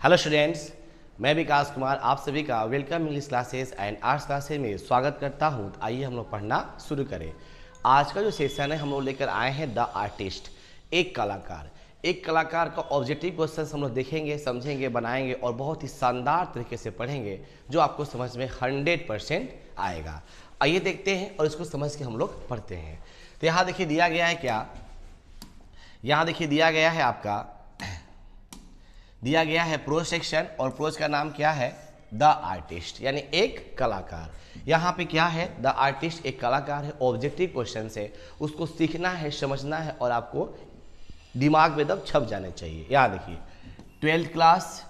Hello students, मैं विकास कुमार आप सभी का welcome English classes and arts classes में स्वागत करता हूं। तो आइए हम लोग पढ़ना शुरू करें। आज का जो सेशन है हम लोग लेकर आए हैं द आर्टिस्ट, एक कलाकार। एक कलाकार का ऑब्जेक्टिव क्वेश्चन हम लोग देखेंगे, समझेंगे, बनाएंगे और बहुत ही शानदार तरीके से पढ़ेंगे जो आपको समझ में 100% आएगा। आइए देखते हैं और इसको समझ के हम लोग पढ़ते हैं। तो यहाँ देखिए दिया गया है क्या, यहाँ देखिए दिया गया है आपका, दिया गया है प्रोज सेक्शन और प्रोज का नाम क्या है, द आर्टिस्ट, यानी एक कलाकार। यहाँ पे क्या है, द आर्टिस्ट एक कलाकार है। ऑब्जेक्टिव क्वेश्चन से उसको सीखना है, समझना है और आपको दिमाग में दब छप जाने चाहिए। यहाँ देखिए 12th क्लास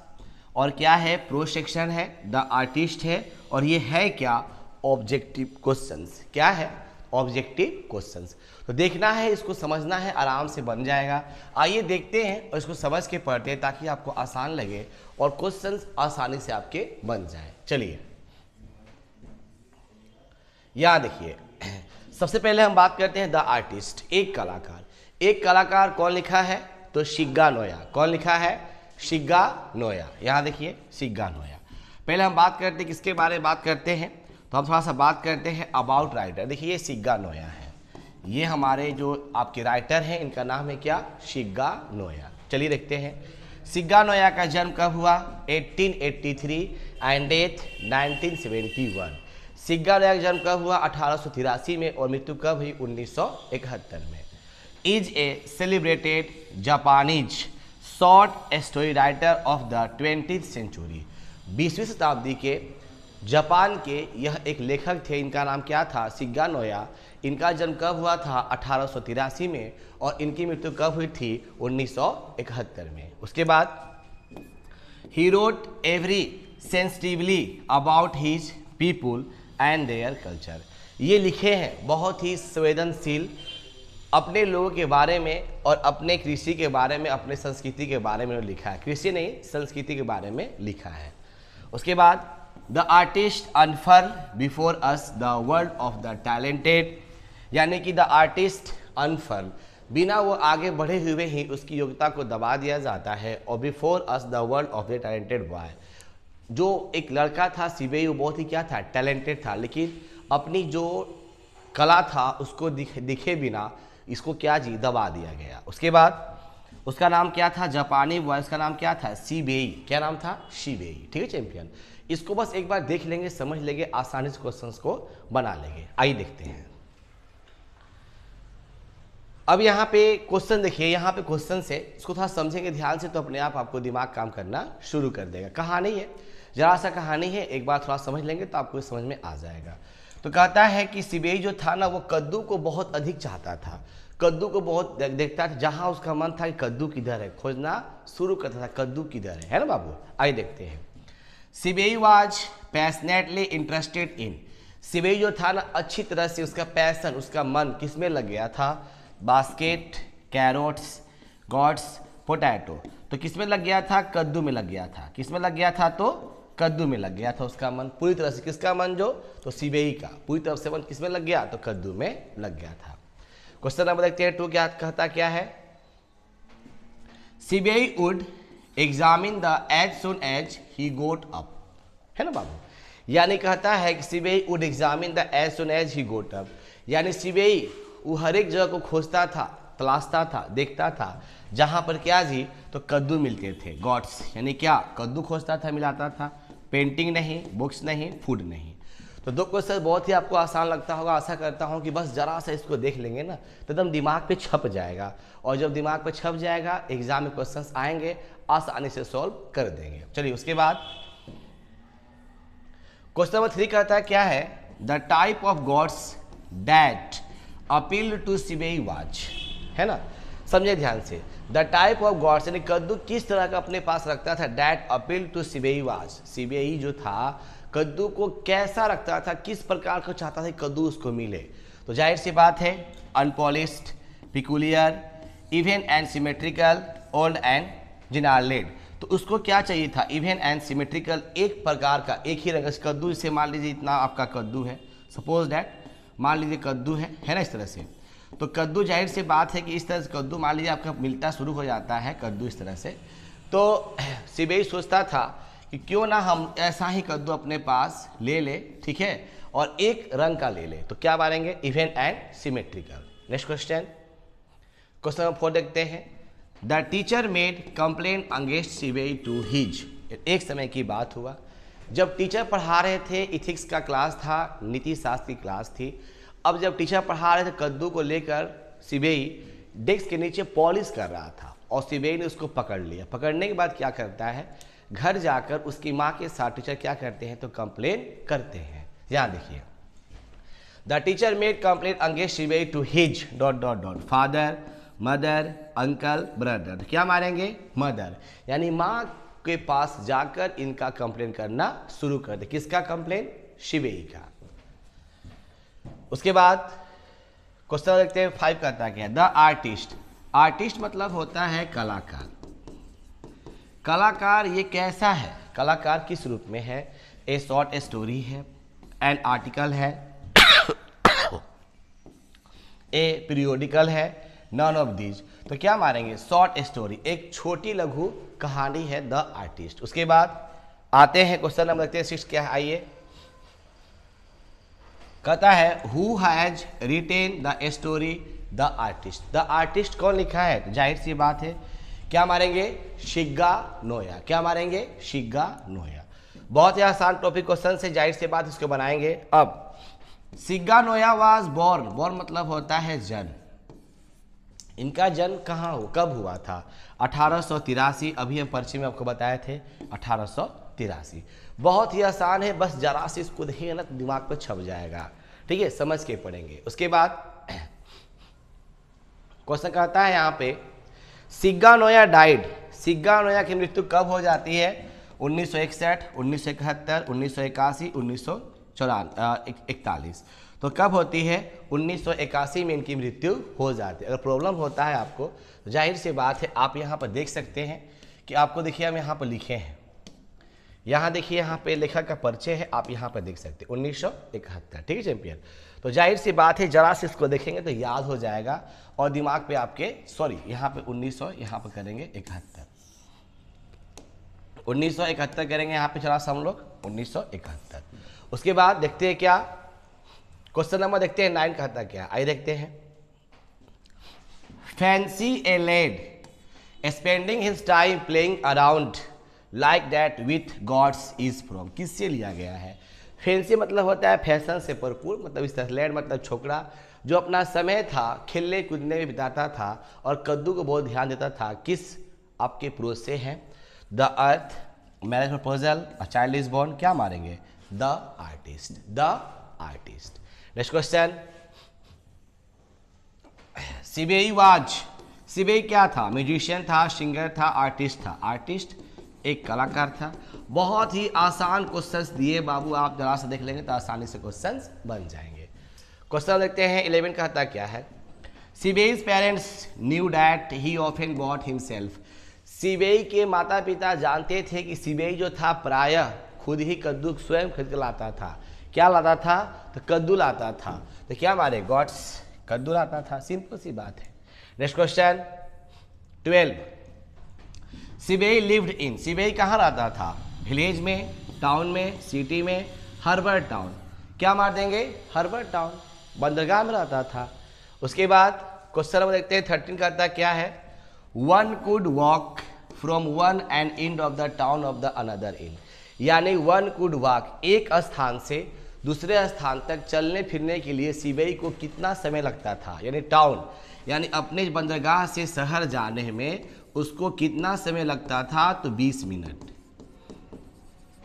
और क्या है, प्रोज सेक्शन है, द आर्टिस्ट है और ये है क्या, ऑब्जेक्टिव क्वेश्चंस। क्या है, ऑब्जेक्टिव क्वेश्चंस। तो देखना है, इसको समझना है, आराम से बन जाएगा। आइए देखते हैं और इसको समझ के पढ़ते हैं ताकि आपको आसान लगे और क्वेश्चंस आसानी से आपके बन जाए। चलिए यहाँ देखिए, सबसे पहले हम बात करते हैं द आर्टिस्ट, एक कलाकार। एक कलाकार कौन लिखा है, तो शिग्गा नोया। कौन लिखा है, शिग्गा नोया। यहाँ देखिए शिग्गा नोया। पहले हम बात करते हैं किसके बारे में बात करते हैं, तो हम थोड़ा सा बात करते हैं अबाउट राइटर। देखिए ये शिग्गा नोया है, ये हमारे जो आपके राइटर हैं इनका नाम है क्या, शिग्गा नोया। चलिए देखते हैं शिग्गा नोया का जन्म कब हुआ, 1883 एंड डेथ 1971। शिग्गा नोया का जन्म कब हुआ, 1883 में और मृत्यु कब हुई, 1971 में। Is a celebrated Japanese short story writer of the 20th century. 20वीं शताब्दी के जापान के यह एक लेखक थे। इनका नाम क्या था, शिग्गा नोया। इनका जन्म कब हुआ था, 1883 में और इनकी मृत्यु कब हुई थी, 1971 में। उसके बाद he wrote every sensitively about his people and their culture. ये लिखे हैं बहुत ही संवेदनशील अपने लोगों के बारे में और अपने कृषि के बारे में, अपने संस्कृति के बारे में लिखा है। कृषि नहीं, संस्कृति के बारे में लिखा है। उसके बाद the artist unfurl before us the world of the talented, यानी कि द आर्टिस्ट अनफर्ल, बिना वो आगे बढ़े हुए ही उसकी योग्यता को दबा दिया जाता है। और before us the world of the talented boy, जो एक लड़का था सिबेई, वो बहुत ही क्या था, टैलेंटेड था, लेकिन अपनी जो कला था उसको दिखे बिना इसको क्या जी, दबा दिया गया। उसके बाद उसका नाम क्या था, जापानी बॉय, उसका नाम क्या था, शिबेई। क्या नाम था, शिबेई। ठीक है चैंपियन। इसको बस एक बार देख लेंगे, समझ लेंगे, आसानी से क्वेश्चंस को बना लेंगे। आइए देखते हैं। अब यहाँ पे क्वेश्चन देखिए, यहाँ पे क्वेश्चन से इसको थोड़ा समझेंगे ध्यान से तो अपने आप आपको दिमाग काम करना शुरू कर देगा। कहानी है, जरा सा कहानी है, एक बार थोड़ा समझ लेंगे तो आपको समझ में आ जाएगा। तो कहता है कि शिबेई जो था ना, वो कद्दू को बहुत अधिक चाहता था, कद्दू को बहुत देखता था। जहाँ उसका मन था कि कद्दू किधर है, खोजना शुरू करता था, कद्दू किधर है ना बाबू। आइए देखते हैं। शिबेई वाज पैशनेटली इंटरेस्टेड इन, शिबेई जो था ना अच्छी तरह से उसका पैशन, उसका मन किस में लग गया था, बास्केट, कैरोट्स, गॉड्स, पोटैटो। तो किस में लग गया था, कद्दू में लग गया था। किस में लग गया था, तो कद्दू में लग गया था उसका मन पूरी तरह से। किसका मन, जो तो शिबेई का पूरी तरह से मन किस में लग गया, तो कद्दू में लग गया था। क्वेश्चन नंबर देखते हैं 2 क्या कहता, क्या है, Seibei would examine the as soon as he got up, है ना बाबू। यानी कहता है कि Seibei would examine the as soon as he got up, यानी शिबेई वो हर एक जगह को खोजता था, तलाशता था, देखता था जहां पर क्या जी, तो कद्दू मिलते थे। गॉड्स यानी क्या, कद्दू खोजता था, मिलाता था। पेंटिंग नहीं, बुक्स नहीं, फूड नहीं। तो 2 क्वेश्चन बहुत ही आपको आसान लगता होगा। आशा करता हूँ कि बस जरा सा इसको देख लेंगे ना तो एकदम दिमाग पे छप जाएगा, और जब दिमाग पे छप जाएगा एग्जाम में क्वेश्चंस आएंगे, आसानी से सॉल्व कर देंगे। चलिए उसके बाद क्वेश्चन नंबर 3 कहता है, क्या है, the type of gourds that appeal to Seibei was, है ना, समझे ध्यान से। द टाइप ऑफ गॉड्स यानी कद्दू किस तरह का अपने पास रखता था, that appeal to Seibei was, शिबेई जो था कद्दू को कैसा रखता था, किस प्रकार का चाहता था कद्दू उसको मिले। तो जाहिर सी बात है, unpolished, peculiar, even and symmetrical, old and gnarled. तो उसको क्या चाहिए था, इवन एंड सिमेट्रिकल, एक प्रकार का, एक ही रंग कद्दू। इसे मान लीजिए इतना आपका कद्दू है, सपोज दैट मान लीजिए कद्दू है ना, इस तरह से। तो कद्दू जाहिर सी बात है कि इस तरह से कद्दू मान लीजिए आपका मिलता शुरू हो जाता है कद्दू इस तरह से। तो सीबीआई सोचता था कि क्यों ना हम ऐसा ही कद्दू अपने पास ले ले, ठीक है, और एक रंग का ले ले। तो क्या मारेंगे, even and symmetrical. Next question, question number 4 देखते हैं। The teacher made complaint against Seibei to his. एक समय की बात हुआ जब टीचर पढ़ा रहे थे, इथिक्स का क्लास था, नीति शास्त्र की क्लास थी। अब जब टीचर पढ़ा रहे थे कद्दू को लेकर, सीबीआई डेस्क के नीचे पॉलिश कर रहा था और सीबीआई ने उसको पकड़ लिया। पकड़ने के बाद क्या करता है, घर जाकर उसकी माँ के साथ टीचर क्या करते हैं, तो कंप्लेन करते हैं। यहाँ देखिए, the teacher made complaint against Seibei to his ... father, mother, uncle, brother. क्या मारेंगे, मदर, यानी माँ के पास जाकर इनका कंप्लेन करना शुरू कर दे। किसका कंप्लेन, सीबीआई का। उसके बाद क्वेश्चन देखते हैं 5 कहता क्या है, द आर्टिस्ट। आर्टिस्ट मतलब होता है कलाकार। कलाकार ये कैसा है, कलाकार किस रूप में है, ए शॉर्ट स्टोरी है, एन आर्टिकल है, ए पीरियोडिकल है, नन ऑफ दीज। तो क्या मारेंगे, शॉर्ट स्टोरी, एक छोटी लघु कहानी है द आर्टिस्ट। उसके बाद आते हैं क्वेश्चन नंबर देखते हैं 6 क्या है, आइए। कहता है who has written the story the artist. The artist कौन लिखा है, तो जाहिर सी बात है क्या मारेंगे, शिग्गा नोया। क्या मारेंगे, शिग्गा नोया। बहुत ही आसान टॉपिक क्वेश्चन से, जाहिर सी बात इसको बनाएंगे। अब शिग्गा नोया वाज बॉर्न। बॉर्न मतलब होता है जन्म। इनका जन्म कहाँ हो, कब हुआ था, 1883। अभी हम पर्ची में आपको बताए थे 1883। बहुत ही आसान है, बस जरा से इसको देखिएगा ना तो दिमाग पर छप जाएगा, ठीक है, समझ के पढ़ेंगे। उसके बाद क्वेश्चन कहता है यहाँ पे, शिग्गा नोया डाइड। शिग्गा नोया की मृत्यु कब हो जाती है, 1961, 1971, 1981, 1941। तो कब होती है, 1981 में इनकी मृत्यु हो जाती है। अगर प्रॉब्लम होता है आपको, तो जाहिर सी बात है आप यहाँ पर देख सकते हैं कि आपको देखिए हम यहाँ पर लिखे हैं, यहाँ देखिए यहाँ पे लेखक का परिचय है, आप यहाँ पर देख सकते हैं 1971, ठीक है चैंपियन। तो जाहिर सी बात है जरा से इसको देखेंगे तो याद हो जाएगा और दिमाग पे आपके, सॉरी यहाँ पे 1900, यहाँ पर करेंगे 71, 1971 करेंगे यहाँ पे, चला हम लोग 1971। उसके बाद देखते हैं क्या, क्वेश्चन नंबर देखते हैं 9 कहता क्या, आइए देखते हैं। Fancy a lad spending his time playing around like that with gourds is from. किससे लिया गया है, फैंसी मतलब होता है फैशन से भरपूर, मतलब इस तरह, लेड मतलब छोकरा, जो अपना समय था खेलने कूदने में बिताता था और कद्दू को बहुत ध्यान देता था। किस आपके पुरुष से है, the earth, marriage proposal, a child is born. क्या मारेंगे, the artist, the artist. Next question, Seibei was. Seibei क्या था, म्यूजिशियन था, सिंगर था, आर्टिस्ट था। आर्टिस्ट एक कलाकार था। बहुत ही आसान क्वेश्चंस दिए बाबू, आप जरा से देख लेंगे तो आसानी से क्वेश्चंस बन जाएंगे। क्वेश्चन देखते हैं 11 कहता क्या है, Seibei's parents knew that he often got himself. Seibei के माता पिता जानते थे कि सीबीआई जो था प्रायः खुद ही कद्दू स्वयं खरीद के लाता था। क्या लाता था, तो कद्दू लाता था। तो क्या मारे, गॉड्स, कद्दू लाता था, सिंपल सी बात है। Next question 12, CBI lived in. CBI कहाँ रहता था, विलेज में, टाउन में, सिटी में, हार्बर टाउन। क्या मार देंगे, हार्बर टाउन, बंदरगाह में रहता था। उसके बाद क्वेश्चन नंबर देखते हैं 13 करता क्या है, one could walk from one and end of the town of the another and. यानी वन कुड वॉक, एक स्थान से दूसरे स्थान तक चलने फिरने के लिए सीबीआई को कितना समय लगता था, यानी टाउन, यानी अपने बंदरगाह से शहर जाने में उसको कितना समय लगता था, तो 20 मिनट।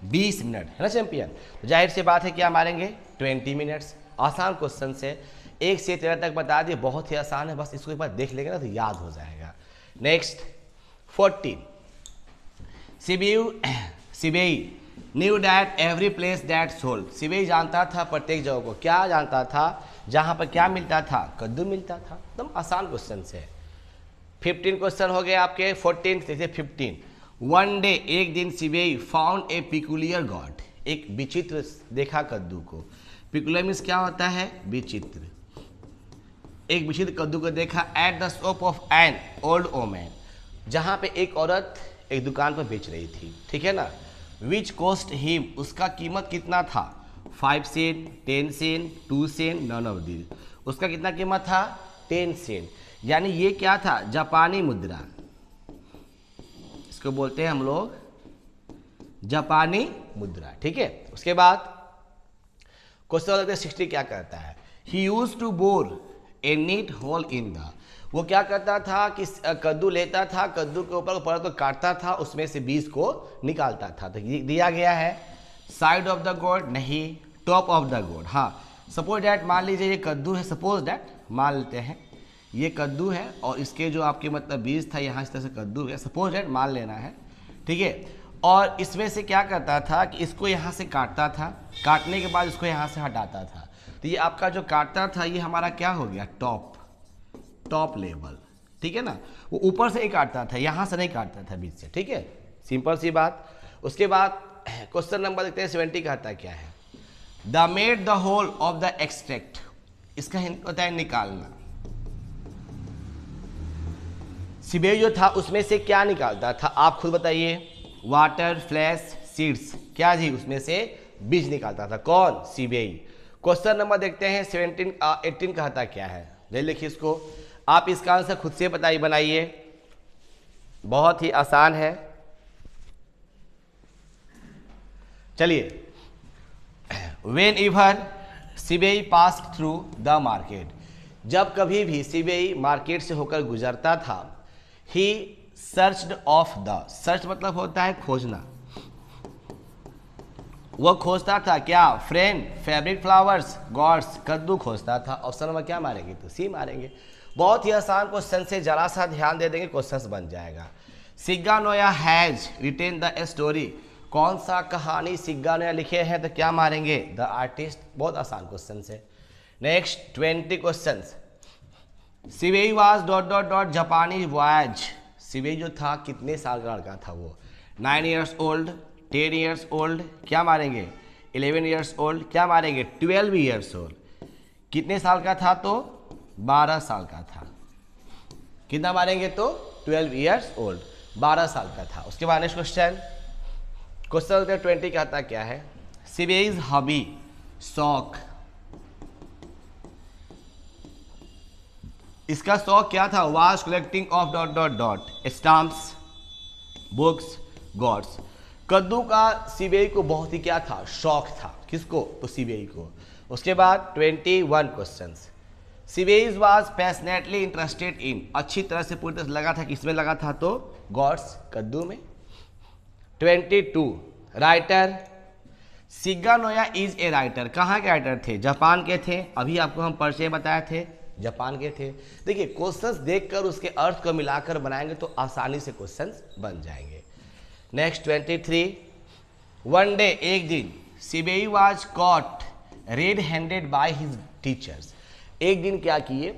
20 मिनट है ना चैंपियन। तो जाहिर सी बात है क्या मारेंगे, 20 मिनट्स। आसान क्वेश्चन से 1 से 13 तक बता दिए, बहुत ही आसान है, बस इसको एक बार देख लेंगे ना तो याद हो जाएगा। Next 14, CBI knew that every place that sold. CBI जानता था प्रत्येक जगह को, क्या जानता था, जहाँ पर क्या मिलता था, कद्दू मिलता था। एकदम आसान क्वेश्चन से। 15 क्वेश्चन हो गए आपके। 14 देखिए 15, वन डे, एक दिन CBI found a peculiar God. एक विचित्र देखा कद्दू को। पिकुलियर मीन्स क्या होता है, विचित्र। एक विचित्र कद्दू को देखा at the shop of an old woman, जहाँ पे एक औरत एक दुकान पर बेच रही थी, ठीक है ना। विच कॉस्ट हिम, उसका कीमत कितना था, 5 cent, 10 cent, 2 cent, none of these. उसका कितना कीमत था, 10 सेंट। यानी ये क्या था, जापानी मुद्रा, इसको बोलते हैं हम लोग जापानी मुद्रा, ठीक है। उसके बाद क्वेश्चन 60 क्या करता है, he used to bore a neat hole in the, वो क्या करता था कि कद्दू लेता था, कद्दू के ऊपर पर तो काटता था, उसमें से बीज को निकालता था। तो दिया गया है साइड ऑफ द गोड, नहीं, टॉप ऑफ द गोड। हाँ, सपोज डैट मान लीजिए ये कद्दू है, सपोज डैट मान लेते हैं ये कद्दू है और इसके जो आपके मतलब बीज था यहाँ इस तरह से कद्दू है, सपोज डैट मान लेना है, ठीक है। और इसमें से क्या करता था कि इसको यहाँ से काटता था, काटने के बाद इसको यहाँ से हटाता था। तो ये आपका जो काटता था ये हमारा क्या हो गया, टॉप लेवल, ठीक है ना। वो ऊपर से ही काटता था, यहाँ से नहीं काटता था बीच से, ठीक है, सिंपल सी बात। उसके बाद क्वेश्चन नंबर देखते हैं 70 कहता क्या है, the made the whole of the extract, इसका हिंदी होता है निकालना। सिबेई जो था उसमें से क्या निकालता था, आप खुद बताइए, वाटर, फ्लैश, सीड्स, क्या जी, उसमें से बीज निकालता था, कौन, सिबेई। क्वेश्चन नंबर देखते हैं 18 कहता क्या है, ले लिखिए इसको, आप इसका आंसर खुद से बनाइए, बहुत ही आसान है। चलिए, whenever Seibei pass through the market, जब कभी भी सिबेई मार्केट से होकर गुजरता था, he searched of the, search मतलब होता है खोजना, वह खोजता था क्या, फ्रेंड, फेवरेट फ्लावर्स, गॉड्स, कद्दू खोजता था। ऑप्शन नंबर क्या मारेंगे, तो सी मारेंगे। बहुत ही आसान क्वेश्चन से जरा सा ध्यान दे देंगे क्वेश्चन बन जाएगा। Shiga Naoya has written the story, कौन सा कहानी सिग्गा नोया लिखे हैं, तो क्या मारेंगे, द आर्टिस्ट। बहुत आसान क्वेश्चन है। Next 20 question, Seibei was dot dot dot जापानी वॉयज, सिबेई जो था कितने साल का लड़का था वो, 9 ईयर्स ओल्ड, 10 ईयर्स ओल्ड, क्या मारेंगे, 11 ईयर्स ओल्ड, क्या मारेंगे, 12 ईयर्स ओल्ड। कितने साल का था, तो 12 साल का था। कितना मारेंगे, तो 12 ईयर्स ओल्ड, 12 साल का था। उसके बाद नेक्स्ट क्वेश्चन 20 कहता क्या है, सिबेईज हॉबी, शौक, इसका शौक क्या था, was collecting of dot dot dot stamps, books, gourds. कद्दू का सिबेई को बहुत ही क्या था, शौक था, किसको, तो सिबेई को। उसके बाद 21 questions, Seibei was passionately interested in, अच्छी तरह से पूरी तरह से लगा था, किसमें लगा था, तो गॉड्स, कद्दू में। 22 writer, Shiga Naoya is a writer, कहाँ के राइटर थे, जापान के थे, अभी आपको हम परिचय बताए थे, जापान के थे। देखिए क्वेश्चंस देखकर उसके अर्थ को मिलाकर बनाएंगे तो आसानी से क्वेश्चंस बन जाएंगे। नेक्स्ट 23, वन डे, एक दिन, Seibei was caught red handed by his teachers, एक दिन क्या किए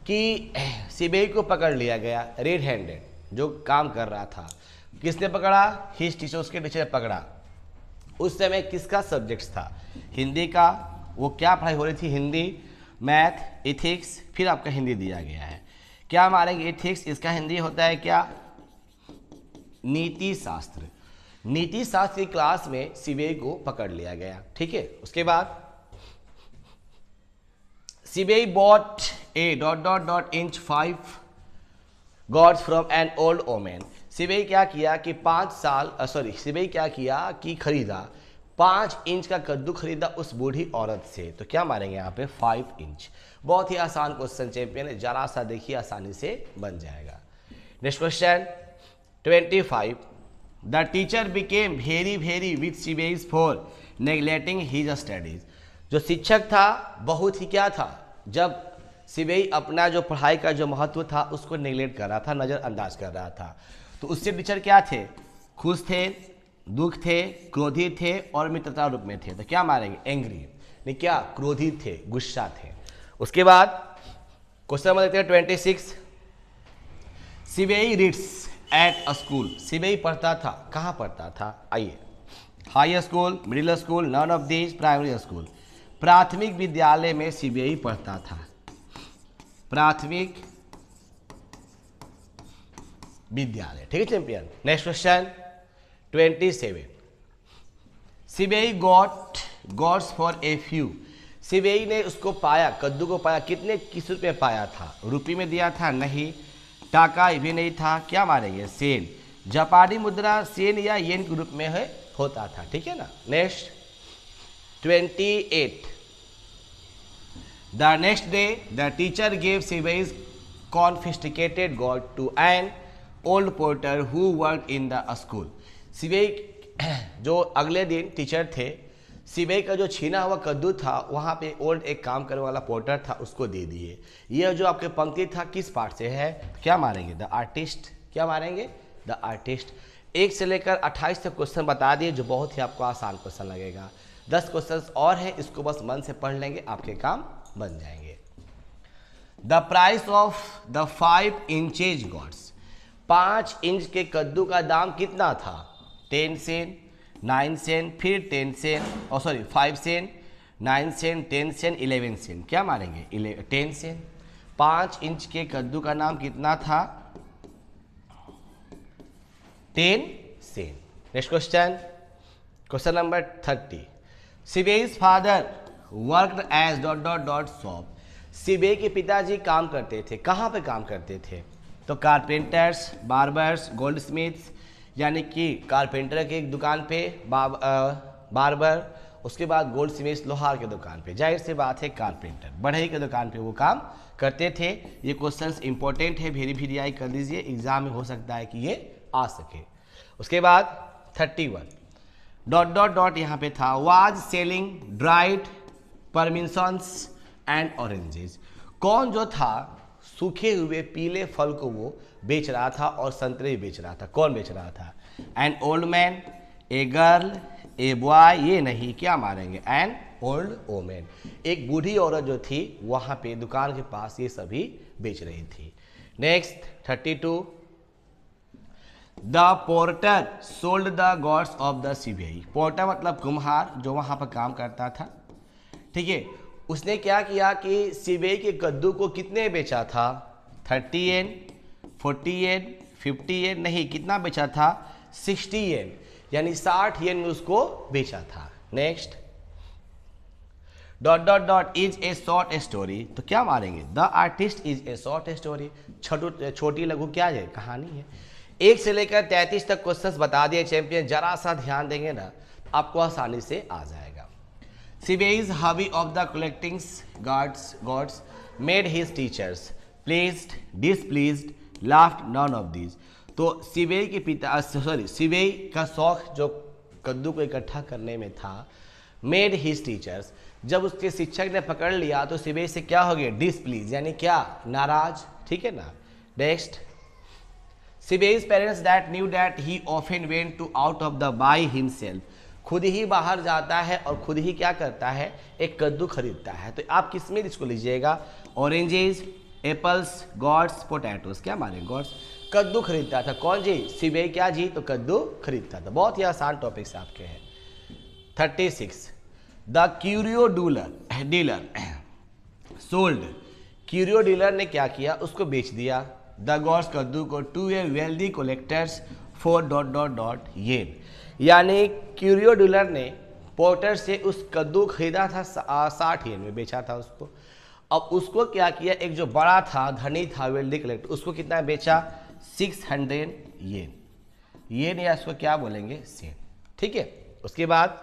कि सिबेई को पकड़ लिया गया, रेड हैंडेड, जो काम कर रहा था, किसने पकड़ा, हिज टीचर, उसके टीचर ने पकड़ा। उस समय किसका सब्जेक्ट था, हिंदी का, वो क्या पढ़ाई हो रही थी, हिंदी, मैथ, इथिक्स, फिर आपका हिंदी दिया गया है, क्या मारेंगे, इथिक्स, इसका हिंदी होता है क्या, नीति शास्त्र। नीति शास्त्र की क्लास में सिबेई को पकड़ लिया गया, ठीक है। उसके बाद Seibei bought a dot dot dot inch 5 gourds from an old woman, Seibei क्या किया कि 5 साल सिबेई क्या किया कि खरीदा 5 इंच का कद्दू खरीदा उस बूढ़ी औरत से, तो क्या मारेंगे यहाँ पे, 5 इंच। बहुत ही आसान क्वेश्चन चैंपियन है, जरा सा देखिए आसानी से बन जाएगा। Next question 25, the teacher became very very with Seibei's for neglecting his studies, जो शिक्षक था बहुत ही क्या था, जब सिबेई अपना जो पढ़ाई का जो महत्व था उसको नेग्लेक्ट कर रहा था, नज़रअंदाज कर रहा था, तो उससे टीचर क्या थे, खुश थे, दुख थे, क्रोधित थे और मित्रता रूप में थे, तो क्या मारेंगे, एंग्री, नहीं क्या, क्रोधित थे, गुस्सा थे। उसके बाद क्वेश्चन नंबर देखते हैं 26, Seibei reads at a school, Seibei पढ़ता था, कहाँ पढ़ता था, आइए, high school, middle school, none of these, primary school. प्राथमिक विद्यालय में सिबेई पढ़ता था, प्राथमिक विद्यालय। ठीक है champion. Next question 27। Seibei got for a few. Seibei ने उसको पाया, कद्दू को पाया, कितने किस रुपये पाया था? रुपये में दिया था? नहीं। टाका भी नहीं था, क्या मारेंगे? सेन। जापानी मुद्रा सेन या येन के रूप में होता था। ठीक है ना। Next 28। The next day the teacher gave Seibei's confiscated god to an old porter who worked in the school। सिबेई जो अगले दिन टीचर थे, सिबेई का जो छीना हुआ कद्दू था वहाँ पे ओल्ड एक काम करने वाला पोर्टर था, उसको दे दिए। यह जो आपके पंक्ति था किस पार्ट से है? क्या मारेंगे? The artist. क्या मारेंगे? The artist. 1 से लेकर 28 तक क्वेश्चन बता दिए, जो बहुत ही आपको आसान क्वेश्चन लगेगा। 10 क्वेश्चन और है, इसको बस मन से पढ़ लेंगे, आपके काम बन जाएंगे। The price of the 5 inches gourds. 5 inch के कद्दू का दाम कितना था? 10 सेंट, 9 सेंट, फिर 10 cent, 5 cent, 9 cent, 10 cent, 11 cent. क्या मारेंगे? 10 सेंट। 5 इंच के कद्दू का नाम कितना था? 10 cent. Next question, question number 30। Seibei's father worked as shop. Seibei के पिताजी काम करते थे, कहाँ पे काम करते थे? तो कारपेंटर्स, बार्बर्स, गोल्डस्मिथ्स, यानी कि कारपेंटर की एक दुकान पे, बार्बर, उसके बाद गोल्डस्मिथ्स लोहार के दुकान पे। जाहिर सी बात है कारपेंटर, बढ़ई के दुकान पे वो काम करते थे। ये क्वेश्चंस इंपॉर्टेंट है, वेरीफाई कर लीजिए, एग्जाम में हो सकता है कि ये आ सके। उसके बाद 31 ... यहाँ पे था, was selling dried permissions and oranges. कौन जो था सूखे हुए पीले फल को वो बेच रहा था और संतरे बेच रहा था? कौन बेच रहा था? An old man, a girl, a boy. ये नहीं, क्या मारेंगे? N old women. एक बूढ़ी औरत जो थी वहाँ पे दुकान के पास ये सभी बेच रही थी। Next 32। The porter sold the gourds of the Seibei. Porter मतलब कुम्हार, जो वहाँ पर काम करता था। ठीक है, उसने क्या किया कि सिबेई के कद्दू को कितने बेचा था? 30 येन, 40 येन, 50 येन। नहीं, कितना बेचा था? 60 येन, यानी 60 येन में उसको बेचा था। Next ... is a short story. तो क्या मारेंगे? The artist is a short story. छोटी लघु क्या है? कहानी है। 1 से लेकर 33 तक क्वेश्चंस बता दिए चैंपियन, जरा सा ध्यान देंगे ना आपको आसानी से आ जाएगा। Sibei's hobby of the collecting gods made his teachers pleased, displeased, laughed, none of these। तो सिबेई के पिता सिबेई का शौक जो कद्दू को इकट्ठा करने में था, मेड हिज टीचर्स, जब उसके शिक्षक ने पकड़ लिया तो सिबेई से क्या हो गया? डिसप्लीज, यानी क्या? नाराज। ठीक है ना। Next, Seibei's parents that knew that he often went to out of the by himself. खुद ही बाहर जाता है और खुद ही क्या करता है? एक कद्दू खरीदता है। तो आप किस में इसको लीजिएगा? Oranges, apples, gourds, potatoes. क्या माने? गॉड्स। कद्दू खरीदता था। कौन जी? सिबेई। क्या जी? तो कद्दू खरीदता था। बहुत ही आसान टॉपिक्स आपके हैं। 36। The curio dealer sold. Curio dealer ने क्या किया? उसको बेच दिया द गॉड्स कद्दू को to a wealthy collectors for ... yen. यानी क्यूरियो डीलर ने पोर्टर से उस कद्दू खरीदा था 60 येन में, बेचा था उसको। अब उसको क्या किया? एक जो बड़ा था, धनी था, वेल्दी कलेक्टर, उसको कितना बेचा? 600 येन। येन या इसको क्या बोलेंगे? सेन। ठीक है। उसके बाद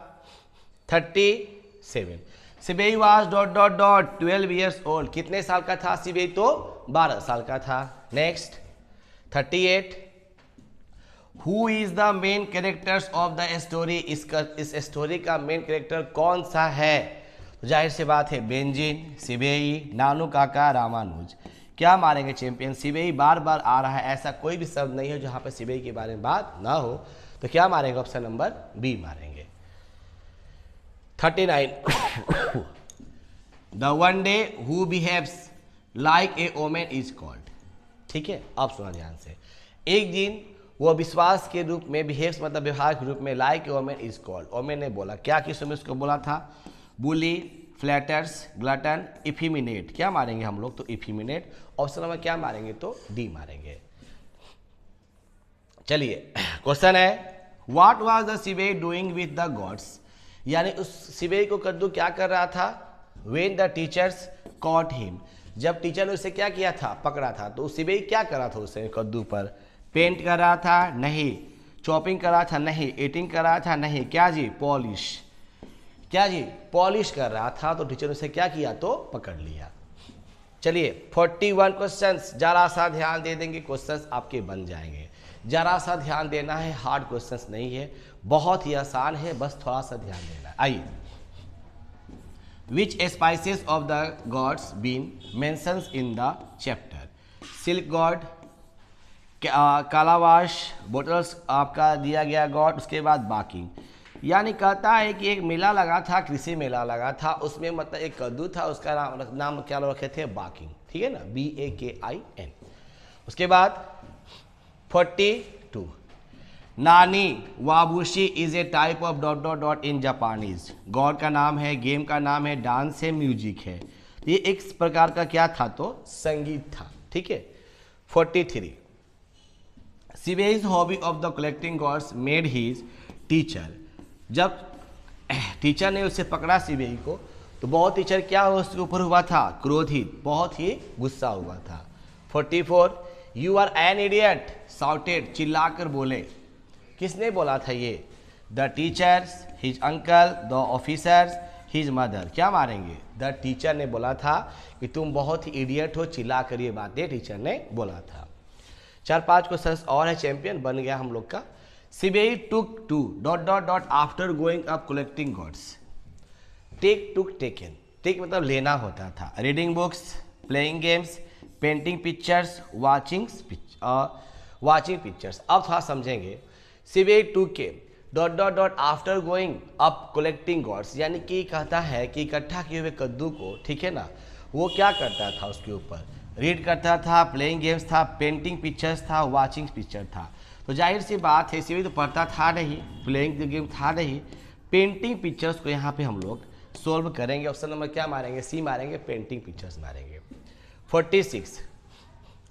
37। सिबेई वाज ... 12 years old। कितने साल का था सिबेई? तो 12 साल का था। Next 38। Who is the main characters of the story. इस स्टोरी का मेन कैरेक्टर कौन सा है? तो जाहिर सी बात है बेंजिन, सिबेई, नानू काका, रामानुज। क्या मारेंगे चैंपियन? सिबेई बार बार आ रहा है, ऐसा कोई भी शब्द नहीं है जहाँ पर सिबेई के बारे में बात ना हो। तो क्या मारेंगे? ऑप्शन नंबर बी मारेंगे। 39। The one day who behaves like a women is called. ठीक है, अब सुना ध्यान से। एक दिन वो विश्वास के रूप में, बिहेव्स मतलब व्यवहार के रूप में, like a women is called. Women ने बोला, क्या किस समय उसको बोला था? बुली, फ्लैटर्स, ग्लटन, इफिमिनेट। क्या मारेंगे हम लोग? तो इफिमिनेट। ऑप्शन नंबर क्या मारेंगे? तो डी मारेंगे। चलिए क्वेश्चन है, what was the sewage doing with the gods, यानी उस सिवेज को कद्दू क्या कर रहा था, when the teachers cot him, जब टीचर ने उसे क्या किया था, पकड़ा था। तो उस सिवेज क्या कर रहा था उसे कद्दू पर, पेंट कर रहा था नहीं, चॉपिंग कर रहा था नहीं, ईटिंग कर रहा था नहीं, क्या जी, पॉलिश, क्या जी, पॉलिश कर रहा था। तो टीचर ने उसे क्या किया, तो पकड़ लिया। चलिए 41 क्वेश्चंस, जरा सा ध्यान दे देंगे क्वेश्चंस आपके बन जाएंगे। जरा सा ध्यान देना है, हार्ड क्वेश्चंस नहीं है, बहुत ही आसान है, बस थोड़ा सा ध्यान देना है। आइए, which species of the gourds been mentions in the chapter, silk gourd, calabash, bottles आपका दिया गया गॉड, उसके बाद बाकी। यानी कहता है कि एक मेला लगा था, कृषि मेला लगा था, उसमें मतलब एक कद्दू था, उसका नाम क्या रखे थे, बाकिंग, ठीक है ना, BAKIN। उसके बाद 42, naniwabushi is a type of dot dot dot in Japanese, gourd का नाम है, गेम का नाम है, डांस है, म्यूजिक है, ये एक प्रकार का क्या था, तो संगीत था, ठीक है। 43, सिवेज hobby of the collecting gourds made his teacher, जब टीचर ने उसे पकड़ा सिवेज को, तो बहुत टीचर क्या उसके ऊपर हुआ था, क्रोधित, बहुत ही गुस्सा हुआ था। 44, you are an idiot shouted, चिल्लाकर बोले, किसने बोला था ये, the teachers, his uncle, the officers, his mother, क्या मारेंगे, द टीचर ने बोला था कि तुम बहुत ही इडियट हो, चिल्लाकर ये बातें टीचर ने बोला था। 4-5 क्वेश्चन और है, चैंपियन बन गया हम लोग का। Seibei took to dot dot dot after going up collecting gourds, take took taken, take मतलब लेना होता था, reading books, playing games, painting pictures, watching pictures. अब थोड़ा समझेंगे, सिवेज टुक के dot dot dot after going up collecting gourds, यानी कि कहता है कि इकट्ठा किए हुए कद्दू को, ठीक है ना, वो क्या करता था, उसके ऊपर रीड करता था, प्लेइंग गेम्स था, पेंटिंग पिक्चर्स था, वाचिंग पिक्चर था। तो जाहिर सी बात है सिवेज तो पढ़ता था नहीं, प्लेइंग गेम था नहीं, पेंटिंग पिक्चर्स को यहाँ पे हम लोग सोल्व करेंगे। ऑप्शन नंबर क्या मारेंगे, सी मारेंगे, पेंटिंग पिक्चर्स मारेंगे। 46,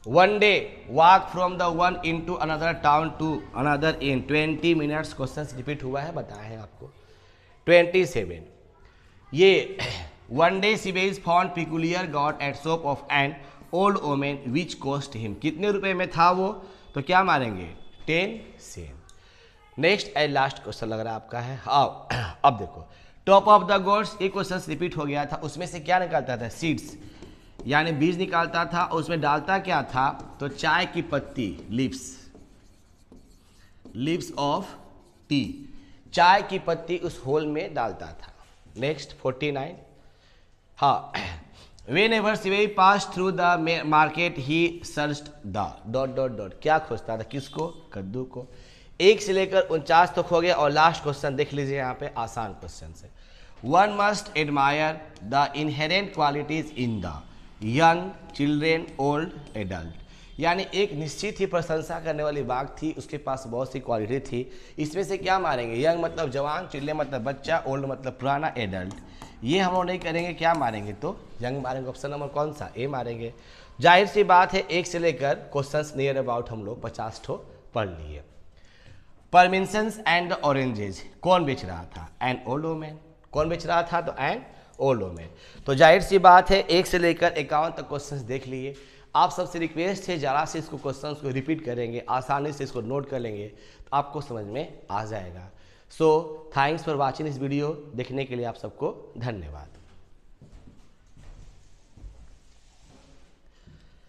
one day walk from the one into another town to another in 20 minutes, question repeat हुआ है, बताया है आपको। 27, ये वन डे सिवेज found peculiar gourd at shop of an old women which cost him, कितने रुपए में था वो, तो क्या मारेंगे, 10 sen. Next and last question लग रहा है आपका है, अब देखो, टॉप ऑफ द गॉड्स, एक क्वेश्चन रिपीट हो गया था, उसमें से क्या निकालता था, सीड्स, यानी बीज निकालता था, और उसमें डालता क्या था, तो चाय की पत्ती, लीव्स ऑफ टी, चाय की पत्ती उस होल में डालता था। नेक्स्ट 49, हाँ, Whenever Sivey passed through the market, he searched the dot dot dot, क्या खोजता था, किसको, कद्दू को। 1 से लेकर 49 तक हो गया। और लास्ट क्वेश्चन देख लीजिए, यहाँ पे आसान क्वेश्चन है। One must admire the inherent qualities in the young, children, old, adult, यानी एक निश्चित ही प्रशंसा करने वाली बात थी, उसके पास बहुत सी क्वालिटी थी। इसमें से क्या मारेंगे, यंग मतलब जवान, चिल्ड्रेन मतलब बच्चा, ओल्ड मतलब पुराना, एडल्ट, ये हम लोग नहीं करेंगे, क्या मारेंगे, तो यंग मारेंगे। ऑप्शन नंबर कौन सा, ए मारेंगे। जाहिर सी बात है 1 से लेकर क्वेश्चंस नियर अबाउट हम लोग 50 ठो पढ़ लिए। परमिशंस एंड ऑरेंजेस कौन बेच रहा था, एन ओल्ड वोमेन, कौन बेच रहा था, तो एन ओल्ड वोमेन। तो जाहिर सी बात है 1 से लेकर 51 तक क्वेश्चंस देख लिए। आप सबसे रिक्वेस्ट है जरा से इसको क्वेश्चंस को रिपीट करेंगे, आसानी से इसको नोट कर लेंगे, तो आपको समझ में आ जाएगा। सो थैंक्स फॉर वॉचिंग इस वीडियो, देखने के लिए आप सबको धन्यवाद।